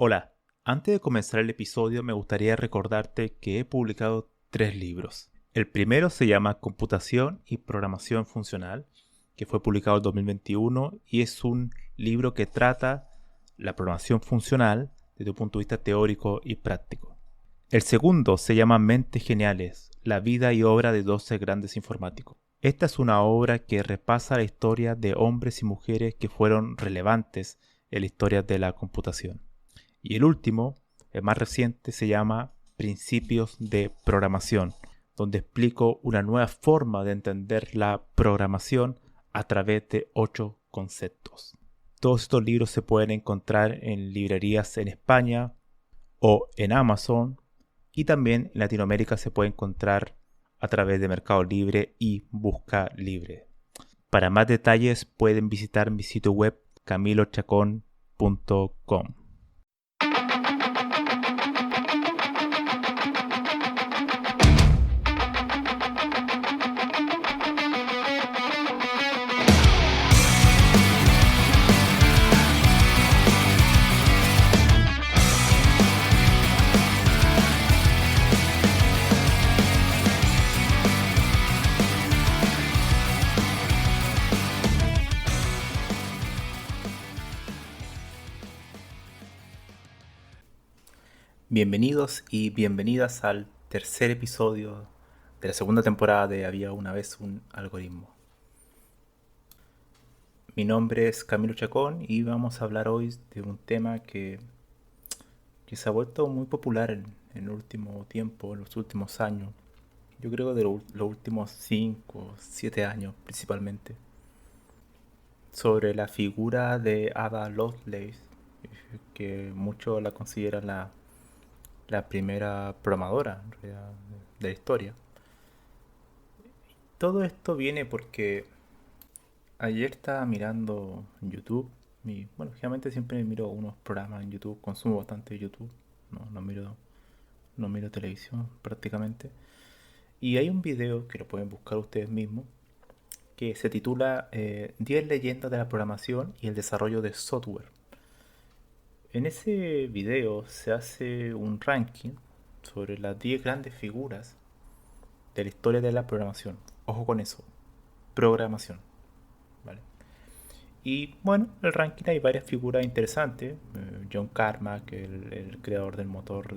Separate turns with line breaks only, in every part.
Hola, antes de comenzar el episodio me gustaría recordarte que he publicado 3 libros. El primero se llama Computación y Programación Funcional, que fue publicado en 2021 y es un libro que trata la programación funcional desde un punto de vista teórico y práctico. El segundo se llama Mentes Geniales, la vida y obra de 12 grandes informáticos. Esta es una obra que repasa la historia de hombres y mujeres que fueron relevantes en la historia de la computación. Y el último, el más reciente, se llama Principios de Programación, donde explico una nueva forma de entender la programación a través de 8 conceptos. Todos estos libros se pueden encontrar en librerías en España o en Amazon, y también en Latinoamérica se puede encontrar a través de Mercado Libre y Busca Libre. Para más detalles pueden visitar mi sitio web camilochacon.com. Bienvenidos y bienvenidas al tercer episodio de la segunda temporada de Había una vez un algoritmo. Mi nombre es Camilo Chacón y vamos a hablar hoy de un tema que se ha vuelto muy popular en el último tiempo, en los últimos años. Yo creo de los últimos 5 o 7 años principalmente. Sobre la figura de Ada Lovelace, que muchos la consideran la primera programadora en realidad, de la historia. Todo esto viene porque ayer estaba mirando YouTube. Generalmente siempre miro unos programas en YouTube, consumo bastante YouTube, no miro televisión prácticamente. Y hay un video que lo pueden buscar ustedes mismos que se titula 10 leyendas de la programación y el desarrollo de software. En ese video se hace un ranking sobre las 10 grandes figuras de la historia de la programación. Ojo con eso, programación, ¿vale? Y bueno, en el ranking hay varias figuras interesantes. John Carmack, el creador del motor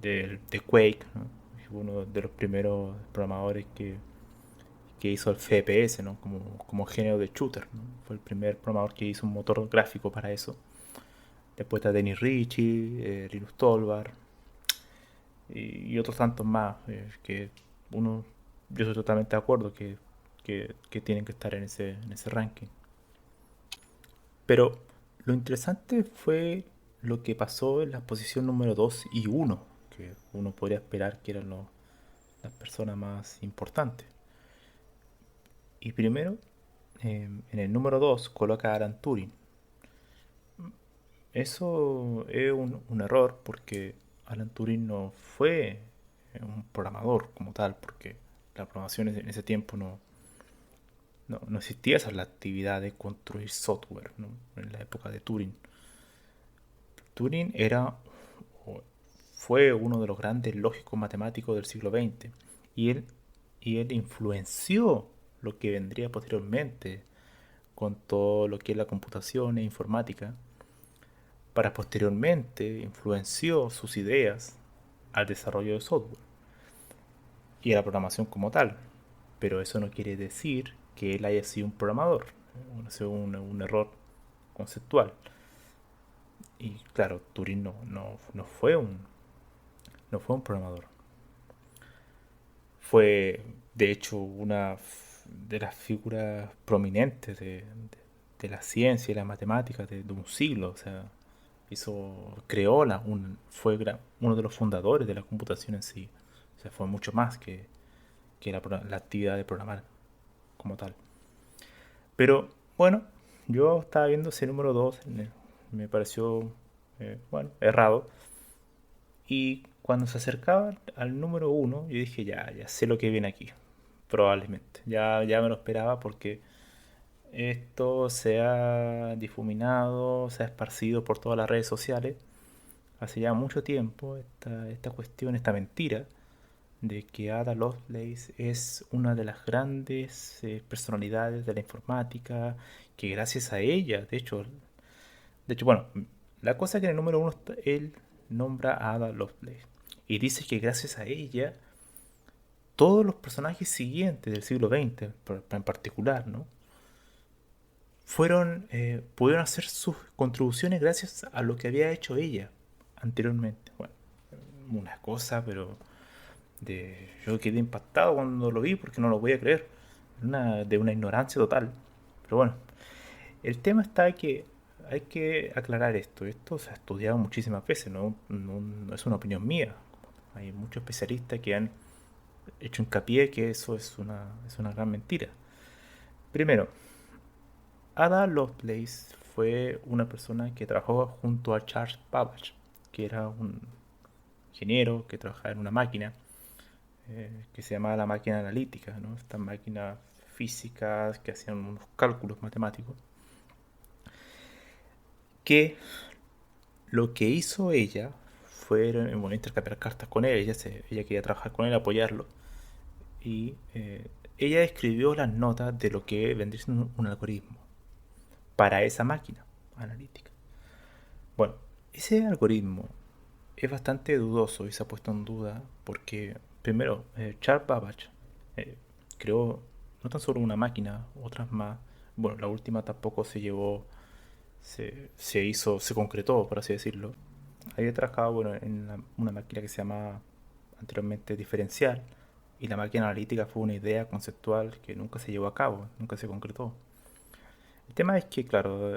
de Quake, ¿no? Uno de los primeros programadores que hizo el FPS, ¿no? Como género de shooter, ¿no? Fue el primer programador que hizo un motor gráfico para eso. Después está Dennis Ritchie, Linus Torvalds y otros tantos más que yo estoy totalmente de acuerdo que tienen que estar en ese ranking. Pero lo interesante fue lo que pasó en la posición número 2 y 1, que uno podría esperar que eran las personas más importantes. Y primero, en el número 2 coloca a Alan Turing. Eso es un error porque Alan Turing no fue un programador como tal, porque la programación en ese tiempo no existía esa la actividad de construir software, ¿no? En la época de Turing. Turing fue uno de los grandes lógicos matemáticos del siglo XX y él influenció lo que vendría posteriormente con todo lo que es la computación e informática, para posteriormente influenció sus ideas al desarrollo de software y a la programación como tal. Pero eso no quiere decir que él haya sido un programador. Ha sido un error conceptual. Y claro, Turing no fue un programador. Fue, de hecho, una de las figuras prominentes de la ciencia y la matemática de un siglo. O sea, creó fue uno de los fundadores de la computación en sí. O sea, fue mucho más que la actividad de programar como tal. Pero bueno, yo estaba viendo ese número 2, me pareció, errado. Y cuando se acercaba al número 1, yo dije, ya sé lo que viene aquí, probablemente. Ya me lo esperaba porque esto se ha difuminado, se ha esparcido por todas las redes sociales hace ya mucho tiempo, esta cuestión, esta mentira de que Ada Lovelace es una de las grandes personalidades de la informática, que gracias a ella, de hecho, bueno, la cosa es que en el número uno él nombra a Ada Lovelace y dice que gracias a ella todos los personajes siguientes del siglo XX, en particular, ¿no? Pudieron hacer sus contribuciones gracias a lo que había hecho ella anteriormente. Bueno, una cosa, pero yo quedé impactado cuando lo vi porque no lo voy a creer. De una ignorancia total. Pero bueno, el tema está que hay que aclarar esto. Esto se ha estudiado muchísimas veces, no es una opinión mía. Hay muchos especialistas que han hecho hincapié que eso es una gran mentira. Primero, Ada Lovelace fue una persona que trabajó junto a Charles Babbage, que era un ingeniero que trabajaba en una máquina que se llamaba la máquina analítica, ¿no? Estas máquinas físicas que hacían unos cálculos matemáticos. Que lo que hizo ella fue bueno, intercambiar cartas con él. Ella quería trabajar con él, apoyarlo. Y ella escribió las notas de lo que vendría siendo un algoritmo para esa máquina analítica. Bueno, ese algoritmo es bastante dudoso y se ha puesto en duda porque, primero, Charles Babbage eh, creó no tan solo una máquina, otras más. Bueno, la última tampoco se concretó, por así decirlo. Había trabajado, bueno, en una máquina que se llamaba anteriormente diferencial, y la máquina analítica fue una idea conceptual que nunca se llevó a cabo, nunca se concretó. El tema es que, claro,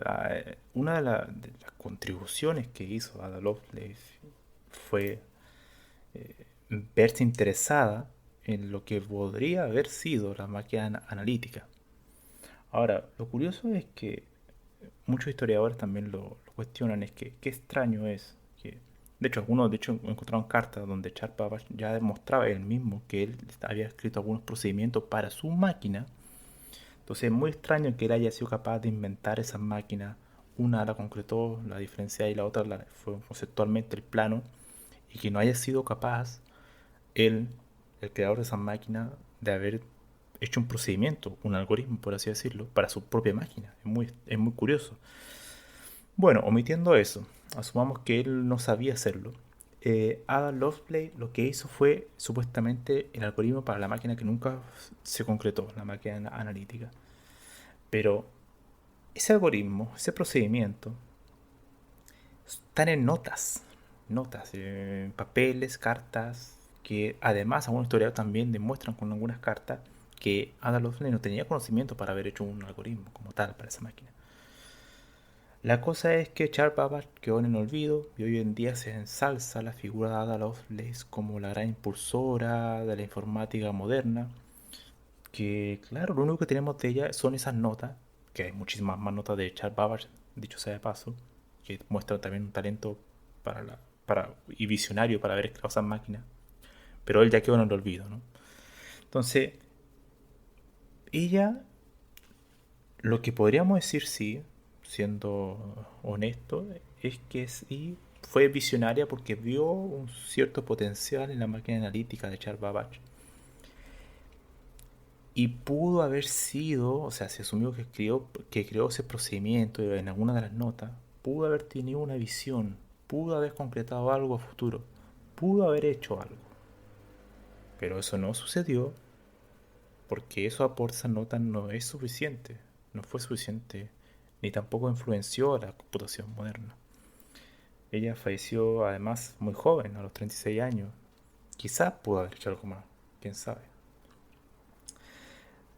una de las contribuciones que hizo Ada Lovelace fue verse interesada en lo que podría haber sido la máquina analítica. Ahora, lo curioso es que muchos historiadores también lo cuestionan, es que qué extraño es que, de hecho, algunos encontraron cartas donde Charles Babbage ya demostraba él mismo que él había escrito algunos procedimientos para su máquina. Entonces es muy extraño que él haya sido capaz de inventar esas máquinas. Una la concretó, la diferencial, y la otra fue conceptualmente el plano, y que no haya sido capaz él, el creador de esas máquinas, de haber hecho un procedimiento, un algoritmo, por así decirlo, para su propia máquina. Es muy curioso. Bueno, omitiendo eso, asumamos que él no sabía hacerlo. Ada Lovelace lo que hizo fue supuestamente el algoritmo para la máquina que nunca se concretó, la máquina analítica. Pero ese algoritmo, ese procedimiento, están en notas, papeles, cartas, que además algunos historiadores también demuestran con algunas cartas que Ada Lovelace no tenía conocimiento para haber hecho un algoritmo como tal para esa máquina. La cosa es que Charles Babbage quedó en el olvido y hoy en día se ensalza la figura de Ada Lovelace como la gran impulsora de la informática moderna, que claro, lo único que tenemos de ella son esas notas, que hay muchísimas más notas de Charles Babbage, dicho sea de paso, que muestra también un talento y visionario para haber creado esas máquinas, pero él ya quedó en el olvido, ¿no? Entonces, ella, lo que podríamos decir, sí, siendo honesto, es que sí fue visionaria porque vio un cierto potencial en la máquina analítica de Charles Babbage. Y pudo haber sido, o sea, se asumió que creó ese procedimiento en alguna de las notas, pudo haber tenido una visión, pudo haber concretado algo a futuro, pudo haber hecho algo. Pero eso no sucedió porque eso aporta esa nota no es suficiente, no fue suficiente, ni tampoco influenció a la computación moderna. Ella falleció además muy joven, a los 36 años. Quizás pudo haber hecho algo más, quién sabe.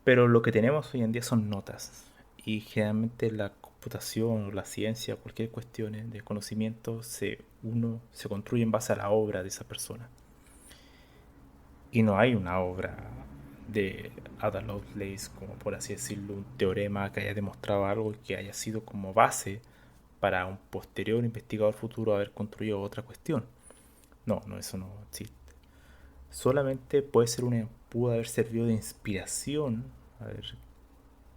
Pero lo que tenemos hoy en día son notas. Y generalmente la computación o la ciencia, cualquier cuestión de conocimiento, uno se construye en base a la obra de esa persona. Y no hay una obra de Ada Lovelace, como por así decirlo, un teorema que haya demostrado algo y que haya sido como base para un posterior investigador futuro haber construido otra cuestión. No, no, eso no existe. Solamente pudo haber servido de inspiración, a ver,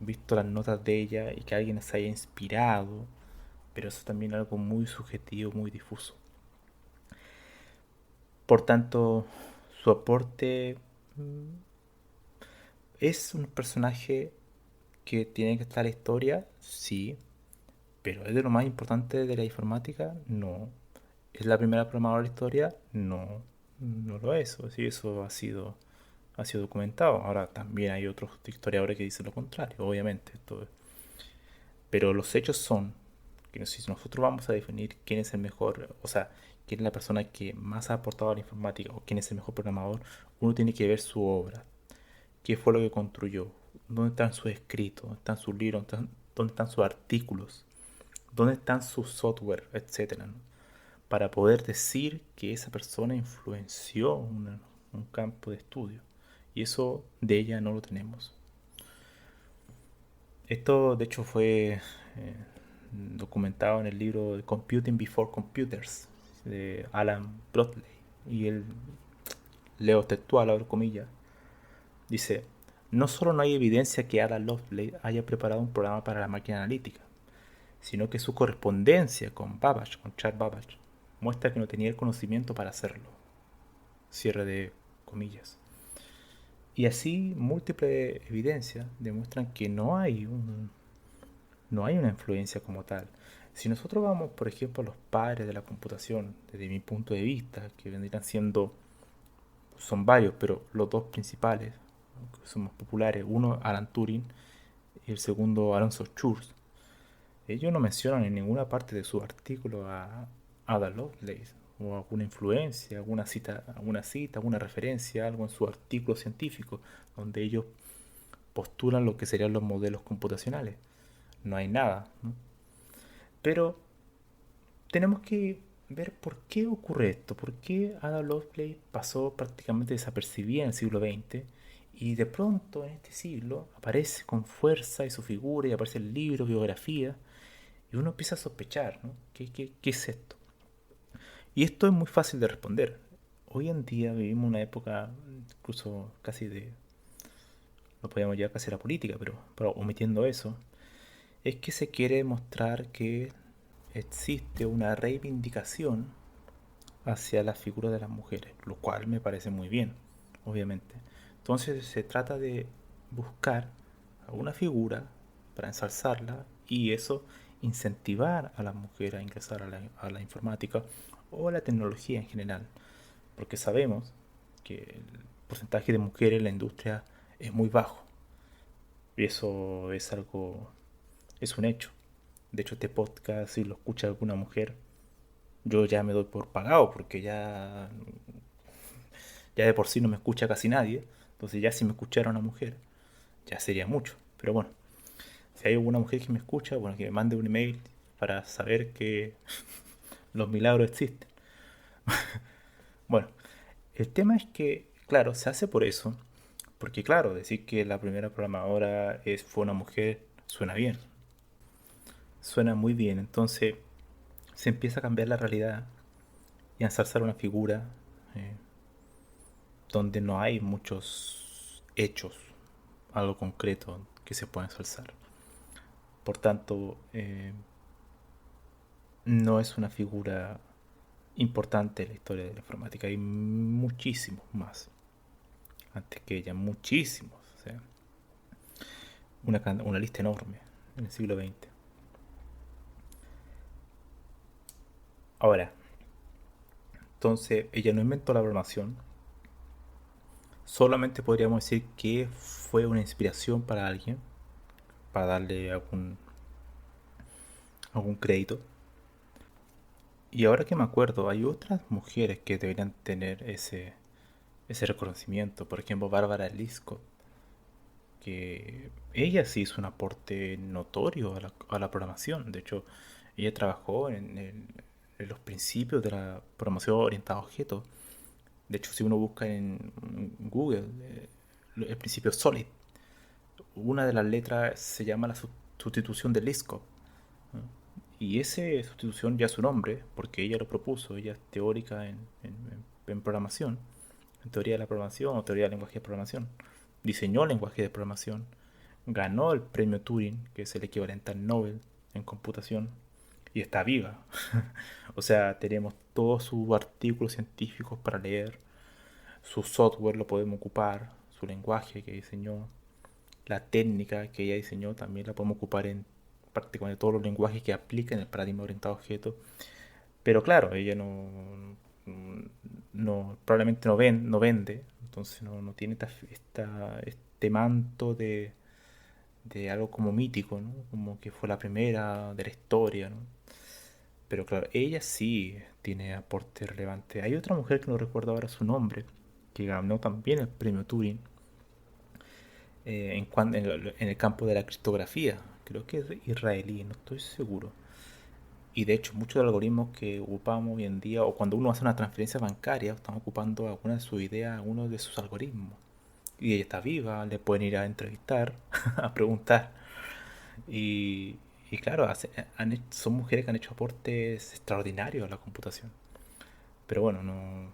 visto las notas de ella y que alguien se haya inspirado, pero eso también es algo muy subjetivo, muy difuso. Por tanto, su aporte es un personaje que tiene que estar en la historia, sí, pero ¿es de lo más importante de la informática? No. ¿Es la primera programadora de la historia? No, no lo es. Sí, eso ha sido documentado. Ahora también hay otros historiadores que dicen lo contrario, obviamente. Pero los hechos son que si nosotros vamos a definir quién es el mejor, o sea, quién es la persona que más ha aportado a la informática o quién es el mejor programador, uno tiene que ver su obra. ¿Qué fue lo que construyó? ¿Dónde están sus escritos? ¿Dónde están sus libros? ¿Dónde están sus artículos? ¿Dónde están sus software? Etcétera, ¿no? Para poder decir que esa persona influenció un campo de estudio. Y eso de ella no lo tenemos. Esto de hecho fue documentado en el libro Computing Before Computers de Alan Broadley. Y él, leo textual, abro comillas, dice, no solo no hay evidencia que Ada Lovelace haya preparado un programa para la máquina analítica, sino que su correspondencia con Babbage, con Charles Babbage, muestra que no tenía el conocimiento para hacerlo. Cierre de comillas. Y así múltiples evidencias demuestran que no hay una influencia como tal. Si nosotros vamos, por ejemplo, a los padres de la computación, desde mi punto de vista, que vendrían siendo, son varios, pero los dos principales, que son más populares, uno Alan Turing y el segundo Alonso Schurz, ellos no mencionan en ninguna parte de su artículo a Ada Lovelace o alguna influencia, alguna referencia, algo en su artículo científico, donde ellos postulan lo que serían los modelos computacionales. No hay nada, ¿no? Pero tenemos que ver por qué ocurre esto, por qué Ada Lovelace pasó prácticamente desapercibida en el siglo XX y de pronto en este siglo aparece con fuerza y su figura y aparece el libro, biografía, y uno empieza a sospechar, ¿no? ¿Qué es esto? Y esto es muy fácil de responder. Hoy en día vivimos una época incluso casi de, no podríamos llegar casi a la política, pero omitiendo eso, es que se quiere mostrar que existe una reivindicación hacia la figura de las mujeres, lo cual me parece muy bien, obviamente. Entonces se trata de buscar a una figura para ensalzarla y eso incentivar a las mujeres a ingresar a la informática o a la tecnología en general, porque sabemos que el porcentaje de mujeres en la industria es muy bajo y eso es algo, es un hecho. De hecho, este podcast, si lo escucha alguna mujer, yo ya me doy por pagado porque ya de por sí no me escucha casi nadie. Entonces ya si me escuchara una mujer, ya sería mucho. Pero bueno, si hay alguna mujer que me escucha, bueno, que me mande un email para saber que los milagros existen. Bueno, el tema es que, claro, se hace por eso. Porque claro, decir que la primera programadora fue una mujer suena bien. Suena muy bien. Entonces se empieza a cambiar la realidad y a ensalzar una figura eh, donde no hay muchos hechos, algo concreto que se pueda ensalzar. Por tanto, no es una figura importante en la historia de la informática. Hay muchísimos más antes que ella, muchísimos. O sea, una lista enorme en el siglo XX. Ahora, entonces, ella no inventó la programación. Solamente podríamos decir que fue una inspiración para alguien, para darle algún crédito. Y ahora que me acuerdo, hay otras mujeres que deberían tener ese reconocimiento. Por ejemplo, Bárbara Liskov, que ella sí hizo un aporte notorio a la programación. De hecho, ella trabajó en los principios de la programación orientada a objetos. De hecho, si uno busca en Google el principio SOLID, una de las letras se llama la sustitución de Liskov. Y esa sustitución ya su nombre, porque ella lo propuso, ella es teórica en programación, en teoría de la programación o teoría del lenguaje de programación. Diseñó el lenguaje de programación, ganó el premio Turing, que es el equivalente al Nobel en computación, y está viva. O sea, tenemos todos sus artículos científicos para leer, su software lo podemos ocupar, su lenguaje que diseñó, la técnica que ella diseñó también la podemos ocupar en prácticamente todos los lenguajes que aplican el paradigma orientado a objetos. Pero claro, ella probablemente no vende, entonces no tiene este manto de algo como mítico, ¿no? Como que fue la primera de la historia, ¿no? Pero claro, ella sí tiene aporte relevante. Hay otra mujer que no recuerdo ahora su nombre, que ganó también el premio Turing en el campo de la criptografía. Creo que es israelí, no estoy seguro. Y de hecho, muchos de los algoritmos que ocupamos hoy en día, o cuando uno hace una transferencia bancaria, están ocupando alguna de sus ideas, algunos de sus algoritmos. Y ella está viva, le pueden ir a entrevistar, a preguntar. Y, y claro, son mujeres que han hecho aportes extraordinarios a la computación. Pero bueno,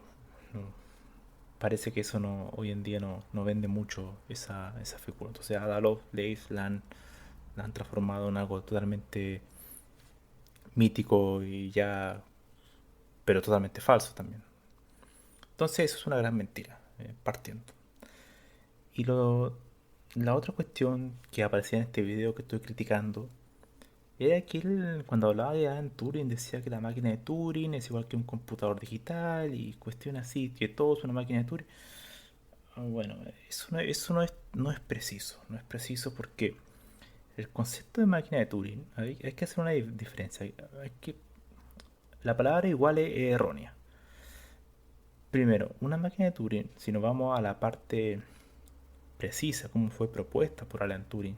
parece que eso hoy en día no vende mucho esa figura. Entonces Ada Lovelace la han transformado en algo totalmente mítico y ya, pero totalmente falso también. Entonces eso es una gran mentira, partiendo. Y la otra cuestión que aparecía en este video que estoy criticando era que él, cuando hablaba de Alan Turing, decía que la máquina de Turing es igual que un computador digital y cuestiones así, que todo es una máquina de Turing. Bueno, eso no es preciso. No es preciso porque el concepto de máquina de Turing, hay que hacer una diferencia. La palabra igual es errónea. Primero, una máquina de Turing, si nos vamos a la parte precisa, como fue propuesta por Alan Turing,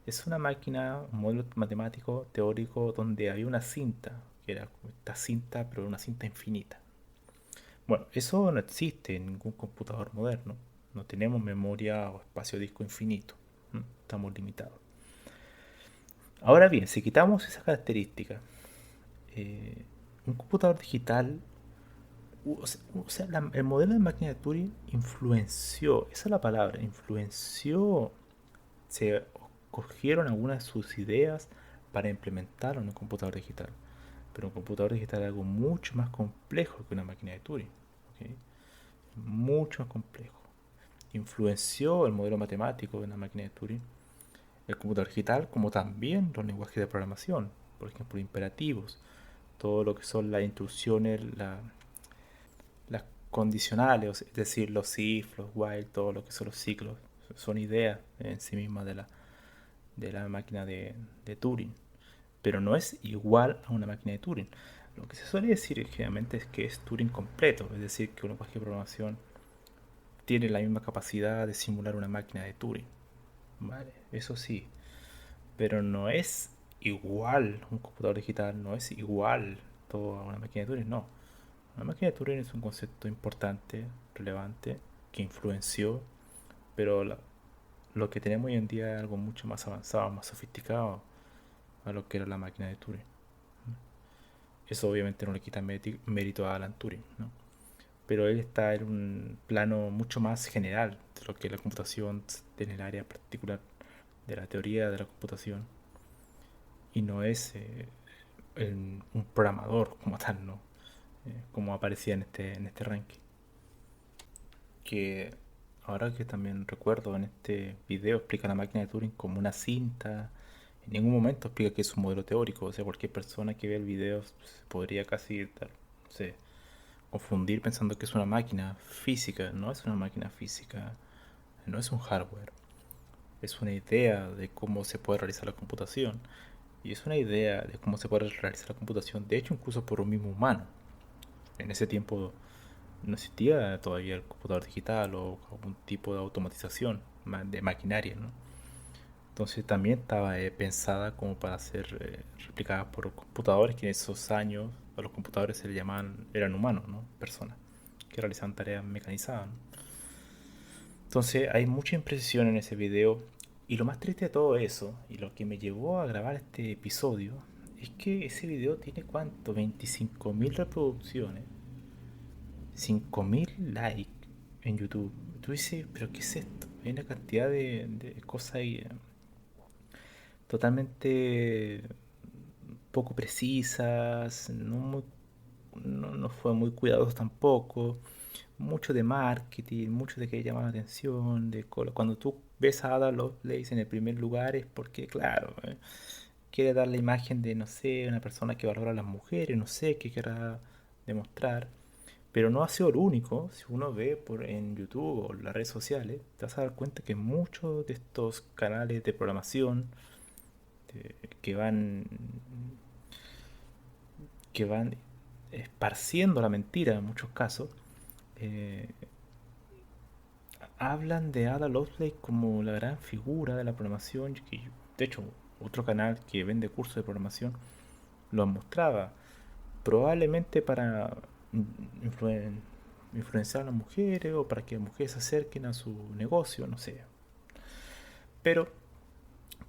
es una máquina, un modelo matemático teórico donde había una cinta, que era esta cinta, pero una cinta infinita. Bueno, eso no existe en ningún computador moderno. No tenemos memoria o espacio disco infinito. Estamos limitados. Ahora bien, si quitamos esa característica, un computador digital, el modelo de máquina de Turing influenció, esa es la palabra, influenció, se cogieron algunas de sus ideas para implementarlo en un computador digital. Pero un computador digital es algo mucho más complejo que una máquina de Turing. ¿Ok? Mucho más complejo. Influenció el modelo matemático de una máquina de Turing, el computador digital, como también los lenguajes de programación, por ejemplo, imperativos, todo lo que son las instrucciones, las condicionales, es decir, los if, los while, todo lo que son los ciclos, son ideas en sí mismas de la máquina de Turing, pero no es igual a una máquina de Turing. Lo que se suele decir generalmente es que es Turing completo, es decir, que un lenguaje de programación tiene la misma capacidad de simular una máquina de Turing. Vale, eso sí, pero no es igual un computador digital, no es igual todo a una máquina de Turing, no. Una máquina de Turing es un concepto importante, relevante, que influenció, pero lo que tenemos hoy en día es algo mucho más avanzado, más sofisticado a lo que era la máquina de Turing. Eso obviamente no le quita mérito a Alan Turing, ¿no? Pero él está en un plano mucho más general de lo que es la computación en el área particular de la teoría de la computación y no es un programador como tal, ¿no? Como aparecía en este ranking. Que ahora que también recuerdo en este video explica la máquina de Turing como una cinta. En ningún momento explica que es un modelo teórico. O sea, cualquier persona que ve el video se podría casi no sé, confundir pensando que es una máquina física. No es una máquina física, no es un hardware. Es una idea de cómo se puede realizar la computación. Y es una idea de cómo se puede realizar la computación, de hecho, incluso por un mismo humano. En ese tiempo no existía todavía el computador digital o algún tipo de automatización de maquinaria, ¿no? Entonces también estaba pensada como para ser replicada por computadores que en esos años a los computadores se les llamaban, eran humanos, ¿no? Personas que realizaban tareas mecanizadas, ¿no? Entonces hay mucha imprecisión en ese video y lo más triste de todo eso y lo que me llevó a grabar este episodio es que ese video tiene cuánto, 25.000 reproducciones, 5.000 likes en YouTube. Tú dices, pero ¿qué es esto? hay una cantidad de cosas ahí totalmente poco precisas, no fue muy cuidadoso tampoco, mucho de marketing, mucho de que llama la atención, cuando tú ves a Ada Lovelace en el primer lugar es porque, claro, quiere dar la imagen de, no sé, una persona que valora a las mujeres, no sé qué querrá demostrar, pero no ha sido el único. Si uno ve en YouTube o en las redes sociales, te vas a dar cuenta que muchos de estos canales de programación que que van esparciendo la mentira en muchos casos, eh, hablan de Ada Lovelace como la gran figura de la programación. De hecho, otro canal que vende cursos de programación lo mostraba, probablemente para influen- influenciar a las mujeres o para que las mujeres se acerquen a su negocio, no sé. Pero,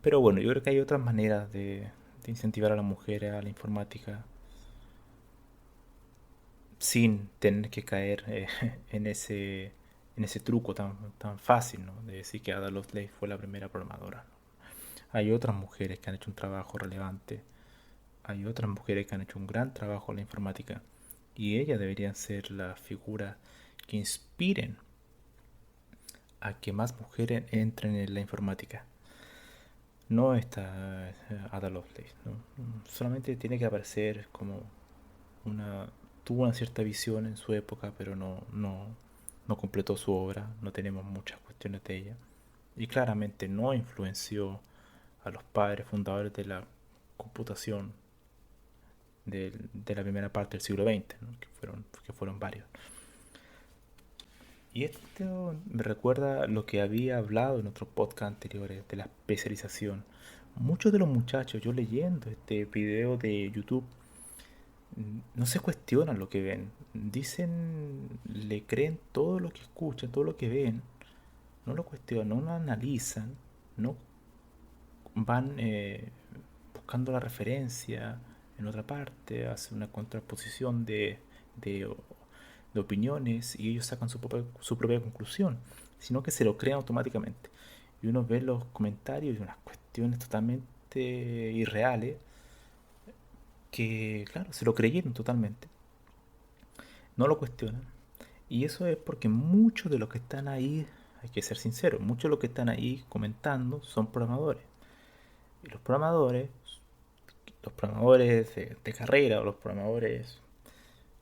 pero bueno, yo creo que hay otras maneras de incentivar a las mujeres a la informática sin tener que caer en ese truco tan fácil, ¿no? De decir que Ada Lovelace fue la primera programadora. Hay otras mujeres que han hecho un trabajo relevante, hay otras mujeres que han hecho un gran trabajo en la informática y ellas deberían ser las figuras que inspiren a que más mujeres entren en la informática. No esta Ada Lovelace, ¿no? Solamente tiene que aparecer como una tuvo una cierta visión en su época, pero no completó su obra, no tenemos muchas cuestiones de ella. Y claramente no influenció a los padres fundadores de la computación de la primera parte del siglo XX, ¿no? Que fueron varios. Y esto me recuerda lo que había hablado en otros podcasts anteriores de la especialización. Muchos de los muchachos, yo leyendo este video de YouTube, no se cuestionan lo que ven. Dicen, le creen todo lo que escuchan, todo lo que ven. No lo cuestionan, no lo analizan, no van buscando la referencia en otra parte, hacen una contraposición de, de opiniones y ellos sacan su propia conclusión, sino que se lo crean automáticamente. Y uno ve los comentarios y unas cuestiones totalmente irreales que, claro, se lo creyeron totalmente, no lo cuestionan. Y eso es porque muchos de los que están ahí, hay que ser sinceros, muchos de los que están ahí comentando son programadores. Y los programadores de carrera o los programadores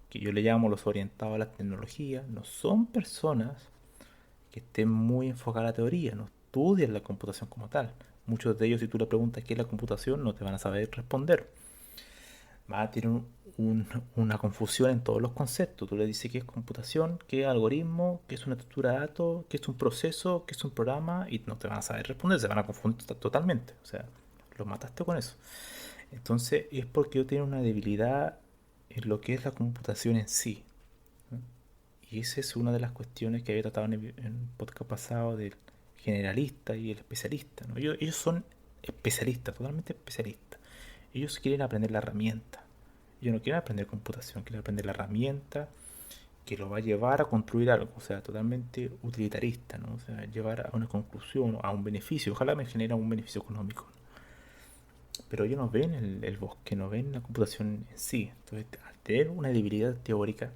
que yo le llamo los orientados a la tecnología, no son personas que estén muy enfocadas a la teoría, no estudian la computación como tal. Muchos de ellos, si tú le preguntas qué es la computación, no te van a saber responder. Va a tener una confusión en todos los conceptos. Tú le dices qué es computación, qué es algoritmo, qué es una estructura de datos, qué es un proceso, qué es un programa, y no te van a saber responder, se van a confundir totalmente. O sea, los mataste con eso. Entonces, es porque yo tengo una debilidad en lo que es la computación en sí, ¿no? Y esa es una de las cuestiones que había tratado en el podcast pasado del generalista y el especialista, ¿no? Ellos son especialistas, totalmente especialistas. Ellos quieren aprender la herramienta. Ellos no quieren aprender computación, quieren aprender la herramienta que lo va a llevar a construir algo, o sea, totalmente utilitarista, ¿no? O sea, llevar a una conclusión, a un beneficio. Ojalá me genere un beneficio económico, ¿no? Pero ellos no ven el bosque, no ven la computación en sí. Entonces, al tener una debilidad teórica,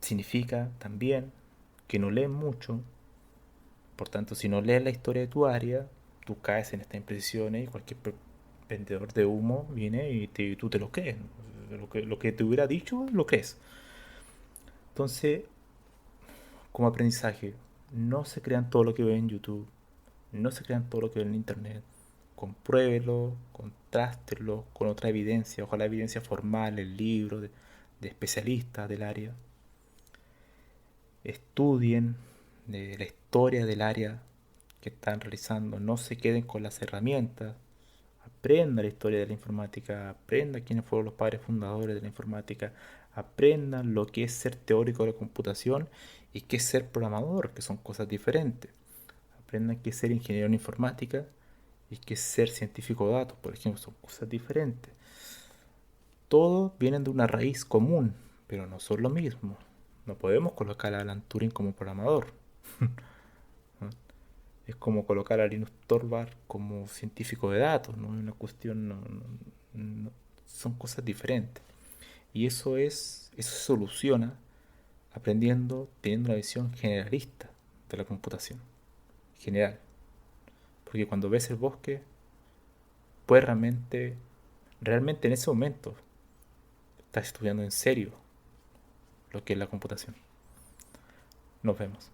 significa también que no leen mucho. Por tanto, si no lees la historia de tu área, tú caes en estas imprecisiones y cualquier vendedor de humo viene y tú te lo crees. Lo que te hubiera dicho, lo crees. Entonces, como aprendizaje, no se crean todo lo que ven en YouTube, no se crean todo lo que ven en Internet. Compruébelo, contrástelo con otra evidencia, ojalá evidencia formal, el libro de especialistas del área. Estudien de la historia del área que están realizando, no se queden con las herramientas, aprenda la historia de la informática, aprenda quiénes fueron los padres fundadores de la informática, aprendan lo que es ser teórico de la computación y qué es ser programador, que son cosas diferentes. Aprendan qué es ser ingeniero en informática y qué es ser científico de datos, por ejemplo, son cosas diferentes. Todos vienen de una raíz común, pero no son lo mismo. No podemos colocar a Alan Turing como programador. ¿No? Es como colocar a Linus Torvald como científico de datos, ¿no? Es una cuestión, no- son cosas diferentes. Y eso se soluciona aprendiendo, teniendo una visión generalista de la computación. General. Porque cuando ves el bosque, puedes realmente en ese momento, estás estudiando en serio lo que es la computación. Nos vemos.